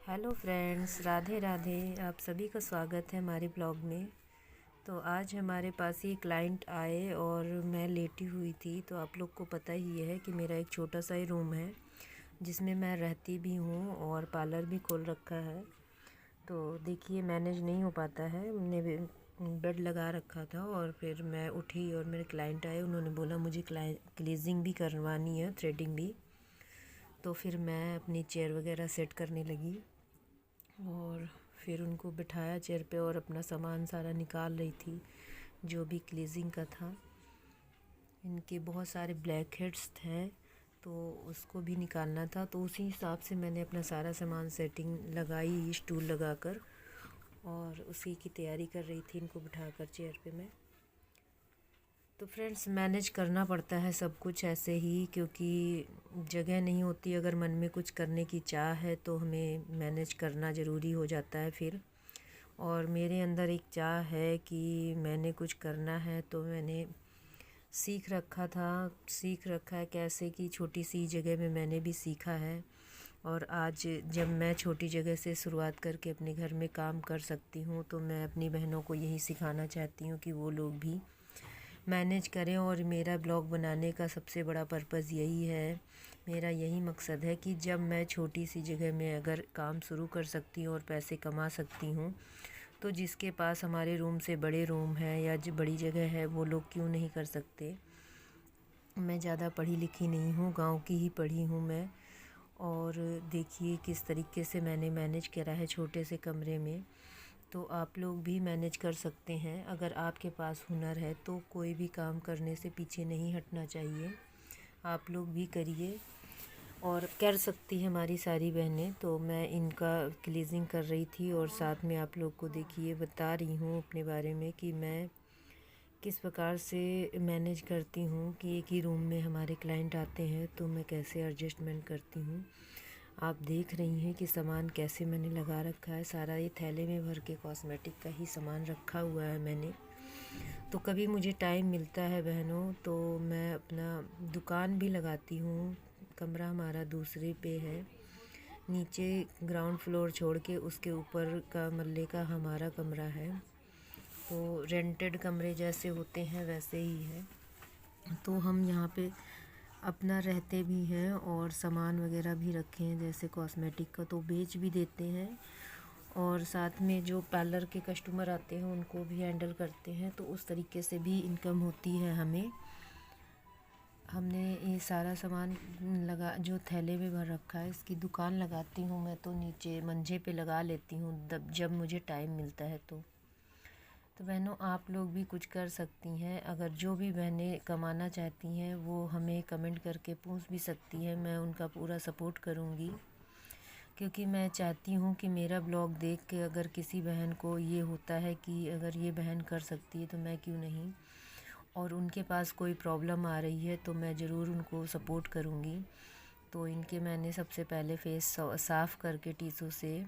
Hello friends, Radhe Radhe. आप सभी का स्वागत है हमारे ब्लॉग में। तो आज हमारे पास ये क्लाइंट आए और मैं लेटी हुई थी। तो आप लोग को पता ही है कि मेरा एक छोटा सा ही रूम है जिसमें मैं रहती भी हूँ और पार्लर भी खोल रखा है। तो देखिए, मैनेज नहीं हो पाता है। हमने बेड लगा रखा था और फिर मैं उठी और मेरे क्लाइंट आए। उन्होंने बोला मुझे क्लीजिंग भी करवानी है, थ्रेडिंग भी। तो फिर मैं अपनी चेयर वगैरह सेट करने लगी और फिर उनको बिठाया चेयर पे और अपना सामान सारा निकाल रही थी जो भी क्लीजिंग का था। इनके बहुत सारे ब्लैक हेड्स थे तो उसको भी निकालना था। तो उसी हिसाब से मैंने अपना सारा सामान सेटिंग लगाई स्टूल लगाकर और उसी की तैयारी कर रही थी इनको बिठाकर चेयर पे मैं। तो फ्रेंड्स, मैनेज करना पड़ता है सब कुछ ऐसे ही, क्योंकि जगह नहीं होती। अगर मन में कुछ करने की चाह है तो हमें मैनेज करना ज़रूरी हो जाता है फिर। और मेरे अंदर एक चाह है कि मैंने कुछ करना है, तो मैंने सीख रखा है कैसे कि छोटी सी जगह में मैंने भी सीखा है। और आज जब मैं छोटी जगह से शुरुआत करके अपने घर में काम कर सकती हूँ तो मैं अपनी बहनों को यही सिखाना चाहती हूँ कि वो लोग भी मैनेज करें। और मेरा ब्लॉग बनाने का सबसे बड़ा पर्पज़ यही है, मेरा यही मकसद है कि जब मैं छोटी सी जगह में अगर काम शुरू कर सकती हूँ और पैसे कमा सकती हूँ, तो जिसके पास हमारे रूम से बड़े रूम है या जो बड़ी जगह है वो लोग क्यों नहीं कर सकते। मैं ज़्यादा पढ़ी लिखी नहीं हूँ, गांव की ही पढ़ी हूँ मैं। और देखिए किस तरीके से मैंने मैनेज करा है छोटे से कमरे में। तो आप लोग भी मैनेज कर सकते हैं। अगर आपके पास हुनर है तो कोई भी काम करने से पीछे नहीं हटना चाहिए। आप लोग भी करिए और कर सकती हैं हमारी सारी बहनें। तो मैं इनका क्लीजिंग कर रही थी और साथ में आप लोग को देखिए बता रही हूँ अपने बारे में कि मैं किस प्रकार से मैनेज करती हूँ कि एक ही रूम में हमारे क्लाइंट आते हैं तो मैं कैसे एडजस्टमेंट करती हूँ। आप देख रही हैं कि सामान कैसे मैंने लगा रखा है। सारा ये थैले में भर के कॉस्मेटिक का ही सामान रखा हुआ है मैंने। तो कभी मुझे टाइम मिलता है बहनों तो मैं अपना दुकान भी लगाती हूँ। कमरा हमारा दूसरे पे है, नीचे ग्राउंड फ्लोर छोड़ के उसके ऊपर का मल्ले का हमारा कमरा है। तो रेंटेड कमरे जैसे होते हैं वैसे ही है। तो हम यहाँ पे अपना रहते भी हैं और सामान वगैरह भी रखे हैं जैसे कॉस्मेटिक का, तो बेच भी देते हैं। और साथ में जो पार्लर के कस्टमर आते हैं उनको भी हैंडल करते हैं, तो उस तरीके से भी इनकम होती है हमें। हमने ये सारा सामान लगा जो थैले में भर रखा है, इसकी दुकान लगाती हूँ मैं तो नीचे मंजे पे लगा लेती हूँ जब मुझे टाइम मिलता है तो बहनों, आप लोग भी कुछ कर सकती हैं। अगर जो भी बहनें कमाना चाहती हैं वो हमें कमेंट करके पूछ भी सकती हैं, मैं उनका पूरा सपोर्ट करूँगी। क्योंकि मैं चाहती हूँ कि मेरा ब्लॉग देख के अगर किसी बहन को ये होता है कि अगर ये बहन कर सकती है तो मैं क्यों नहीं, और उनके पास कोई प्रॉब्लम आ रही है तो मैं ज़रूर उनको सपोर्ट करूँगी। तो इनके मैंने सबसे पहले फेस साफ़ करके टिश्यू से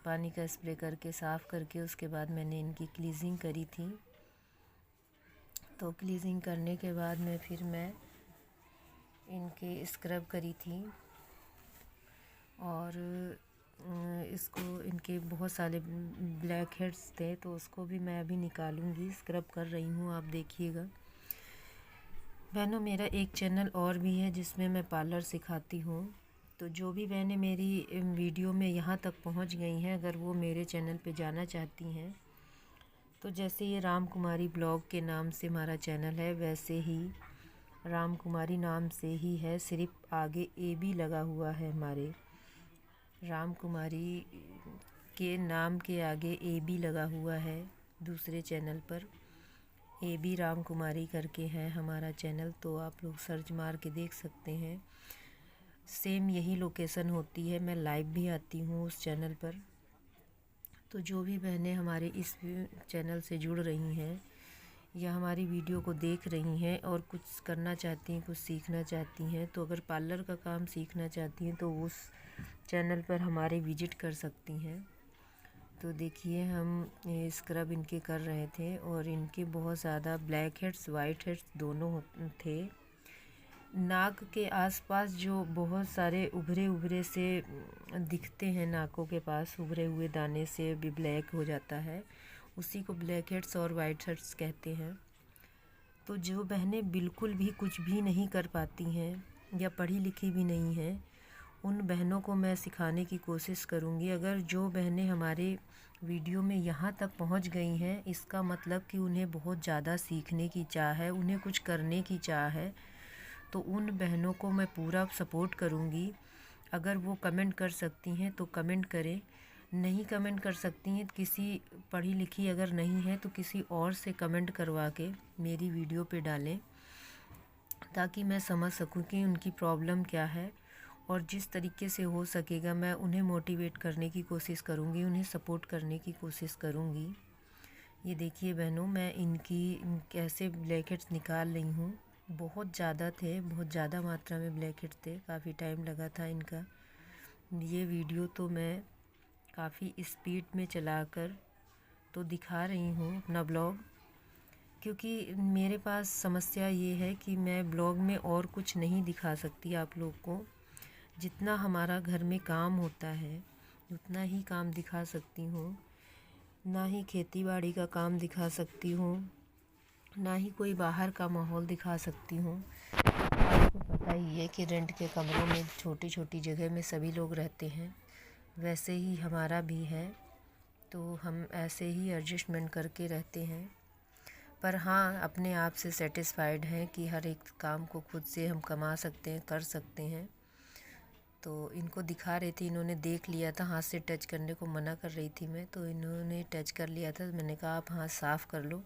पानी का स्प्रे करके साफ़ करके उसके बाद मैंने इनकी क्लीजिंग करी थी। तो क्लीजिंग करने के बाद में फिर मैं इनके स्क्रब करी थी और इसको इनके बहुत सारे ब्लैक हेड्स थे तो उसको भी मैं अभी निकालूंगी। स्क्रब कर रही हूँ, आप देखिएगा। बहनों, मेरा एक चैनल और भी है जिसमें मैं पार्लर सिखाती हूँ। तो जो भी बहनें मेरी वीडियो में यहाँ तक पहुँच गई हैं, अगर वो मेरे चैनल पे जाना चाहती हैं तो जैसे ये राम कुमारी ब्लॉग के नाम से हमारा चैनल है, वैसे ही राम कुमारी नाम से ही है, सिर्फ आगे ए बी लगा हुआ है। हमारे राम कुमारी के नाम के आगे ए बी लगा हुआ है दूसरे चैनल पर। ए बी राम कुमारी करके है हमारा चैनल, तो आप लोग सर्च मार के देख सकते हैं। सेम यही लोकेशन होती है, मैं लाइव भी आती हूँ उस चैनल पर। तो जो भी बहनें हमारे इस चैनल से जुड़ रही हैं या हमारी वीडियो को देख रही हैं और कुछ करना चाहती हैं, कुछ सीखना चाहती हैं, तो अगर पार्लर का काम सीखना चाहती हैं तो उस चैनल पर हमारे विजिट कर सकती हैं। तो देखिए, हम ये स्क्रब इनके कर रहे थे और इनके बहुत ज़्यादा ब्लैक हेड्स वाइट हेड्स दोनों थे। नाक के आसपास जो बहुत सारे उभरे उभरे से दिखते हैं, नाकों के पास उभरे हुए दाने से भी ब्लैक हो जाता है, उसी को ब्लैक हेड्स और वाइट हेड्स कहते हैं। तो जो बहनें बिल्कुल भी कुछ भी नहीं कर पाती हैं या पढ़ी लिखी भी नहीं हैं, उन बहनों को मैं सिखाने की कोशिश करूँगी। अगर जो बहनें हमारे वीडियो में यहाँ तक पहुँच गई हैं, इसका मतलब कि उन्हें बहुत ज़्यादा सीखने की चाह है, उन्हें कुछ करने की चाह है। तो उन बहनों को मैं पूरा सपोर्ट करूँगी। अगर वो कमेंट कर सकती हैं तो कमेंट करें, नहीं कमेंट कर सकती हैं, किसी पढ़ी लिखी अगर नहीं है तो किसी और से कमेंट करवा के मेरी वीडियो पे डालें, ताकि मैं समझ सकूं कि उनकी प्रॉब्लम क्या है। और जिस तरीके से हो सकेगा मैं उन्हें मोटिवेट करने की कोशिश करूँगी, उन्हें सपोर्ट करने की कोशिश करूँगी। ये देखिए बहनों, मैं इनकी कैसे ब्लैक हेड्स निकाल रही हूँ। बहुत ज़्यादा थे, बहुत ज़्यादा मात्रा में ब्लैक हेड थे, काफ़ी टाइम लगा था इनका। ये वीडियो तो मैं काफ़ी स्पीड में चलाकर तो दिखा रही हूँ अपना ब्लॉग, क्योंकि मेरे पास समस्या ये है कि मैं ब्लॉग में और कुछ नहीं दिखा सकती आप लोग को। जितना हमारा घर में काम होता है उतना ही काम दिखा सकती हूँ, ना ही खेती बाड़ी का काम दिखा सकती हूँ, ना ही कोई बाहर का माहौल दिखा सकती हूँ। आपको पता ही है कि रेंट के कमरों में छोटी छोटी जगह में सभी लोग रहते हैं, वैसे ही हमारा भी है, तो हम ऐसे ही एडजस्टमेंट करके रहते हैं। पर हाँ, अपने आप से सेटिस्फाइड हैं कि हर एक काम को खुद से हम कमा सकते हैं, कर सकते हैं। तो इनको दिखा रही थी, इन्होंने देख लिया था, हाथ से टच करने को मना कर रही थी मैं, तो इन्होंने टच कर लिया था। मैंने कहा आप हाथ साफ़ कर लो,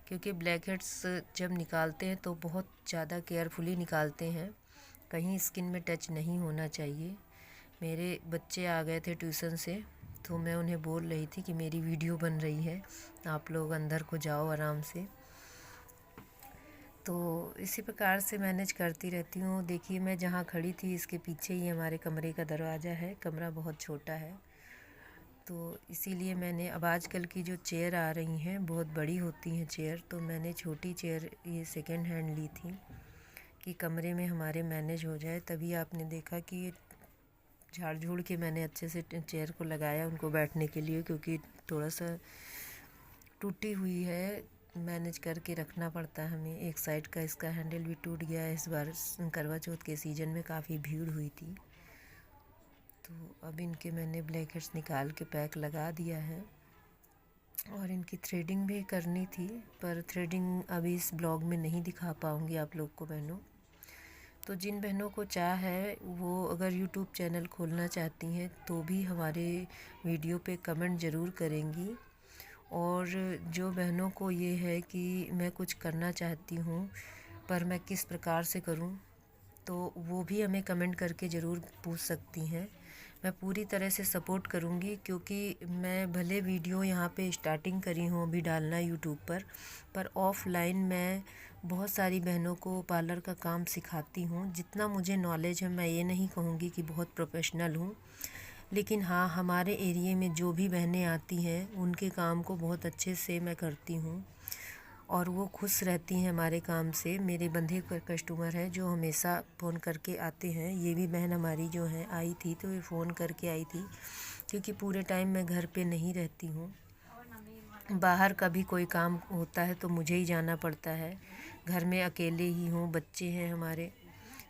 क्योंकि ब्लैक हेड्स जब निकालते हैं तो बहुत ज़्यादा केयरफुली निकालते हैं, कहीं स्किन में टच नहीं होना चाहिए। मेरे बच्चे आ गए थे ट्यूशन से, तो मैं उन्हें बोल रही थी कि मेरी वीडियो बन रही है, आप लोग अंदर को जाओ आराम से। तो इसी प्रकार से मैनेज करती रहती हूँ। देखिए मैं जहाँ खड़ी थी इसके पीछे ही हमारे कमरे का दरवाज़ा है, कमरा बहुत छोटा है, तो इसीलिए मैंने, अब आजकल की जो चेयर आ रही हैं बहुत बड़ी होती हैं चेयर, तो मैंने छोटी चेयर ये सेकंड हैंड ली थी कि कमरे में हमारे मैनेज हो जाए। तभी आपने देखा कि ये झाड़ झूड़ के मैंने अच्छे से चेयर को लगाया उनको बैठने के लिए, क्योंकि थोड़ा सा टूटी हुई है, मैनेज करके रखना पड़ता है हमें। एक साइड का इसका हैंडल भी टूट गया है। इस बार करवा चौथ के सीज़न में काफ़ी भीड़ हुई थी। तो अब इनके मैंने ब्लैक हेड्स निकाल के पैक लगा दिया है, और इनकी थ्रेडिंग भी करनी थी, पर थ्रेडिंग अभी इस ब्लॉग में नहीं दिखा पाऊँगी आप लोग को बहनों। तो जिन बहनों को चाह है वो अगर यूट्यूब चैनल खोलना चाहती हैं तो भी हमारे वीडियो पे कमेंट ज़रूर करेंगी। और जो बहनों को ये है कि मैं कुछ करना चाहती हूँ पर मैं किस प्रकार से करूँ, तो वो भी हमें कमेंट करके ज़रूर पूछ सकती हैं। मैं पूरी तरह से सपोर्ट करूँगी, क्योंकि मैं भले वीडियो यहाँ पे स्टार्टिंग करी हूँ अभी डालना यूट्यूब पर ऑफ़लाइन मैं बहुत सारी बहनों को पार्लर का काम सिखाती हूँ। जितना मुझे नॉलेज है, मैं ये नहीं कहूँगी कि बहुत प्रोफेशनल हूँ, लेकिन हाँ, हमारे एरिए में जो भी बहनें आती हैं उनके काम को बहुत अच्छे से मैं करती हूँ, और वो खुश रहती हैं हमारे काम से। मेरे बंधे कस्टमर हैं जो हमेशा फ़ोन करके आते हैं। ये भी बहन हमारी जो है आई थी, तो ये फ़ोन करके आई थी, क्योंकि पूरे टाइम मैं घर पे नहीं रहती हूँ, बाहर का भी कोई काम होता है तो मुझे ही जाना पड़ता है। घर में अकेले ही हूँ, बच्चे हैं हमारे,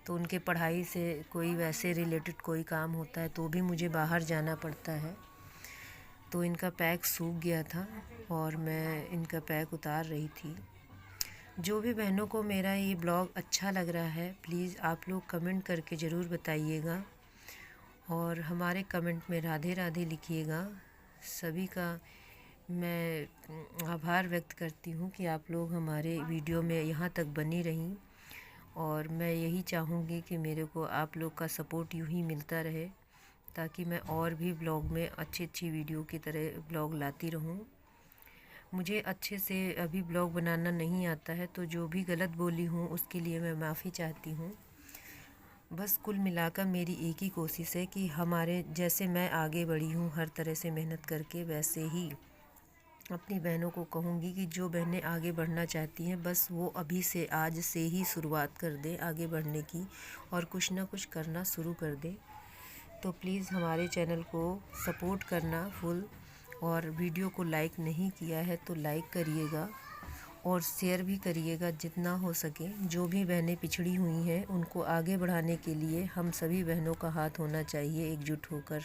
तो उनके पढ़ाई से कोई वैसे रिलेटेड कोई काम होता है तो भी मुझे बाहर जाना पड़ता है। तो इनका पैक सूख गया था और मैं इनका पैक उतार रही थी। जो भी बहनों को मेरा ये ब्लॉग अच्छा लग रहा है, प्लीज़ आप लोग कमेंट करके ज़रूर बताइएगा, और हमारे कमेंट में राधे राधे लिखिएगा। सभी का मैं आभार व्यक्त करती हूँ कि आप लोग हमारे वीडियो में यहाँ तक बनी रहीं, और मैं यही चाहूँगी कि मेरे को आप लोग का सपोर्ट यूँ ही मिलता रहे, ताकि मैं और भी ब्लॉग में अच्छी अच्छी वीडियो की तरह ब्लॉग लाती रहूँ। मुझे अच्छे से अभी ब्लॉग बनाना नहीं आता है, तो जो भी गलत बोली हूँ उसके लिए मैं माफ़ी चाहती हूँ। बस कुल मिलाकर मेरी एक ही कोशिश है कि हमारे जैसे मैं आगे बढ़ी हूँ हर तरह से मेहनत करके, वैसे ही अपनी बहनों को कहूँगी कि जो बहनें आगे बढ़ना चाहती हैं बस वो अभी से, आज से ही शुरुआत कर दें आगे बढ़ने की और कुछ ना कुछ करना शुरू कर दें। तो प्लीज़ हमारे चैनल को सपोर्ट करना फुल, और वीडियो को लाइक नहीं किया है तो लाइक करिएगा और शेयर भी करिएगा जितना हो सके। जो भी बहनें पिछड़ी हुई हैं उनको आगे बढ़ाने के लिए हम सभी बहनों का हाथ होना चाहिए एकजुट होकर।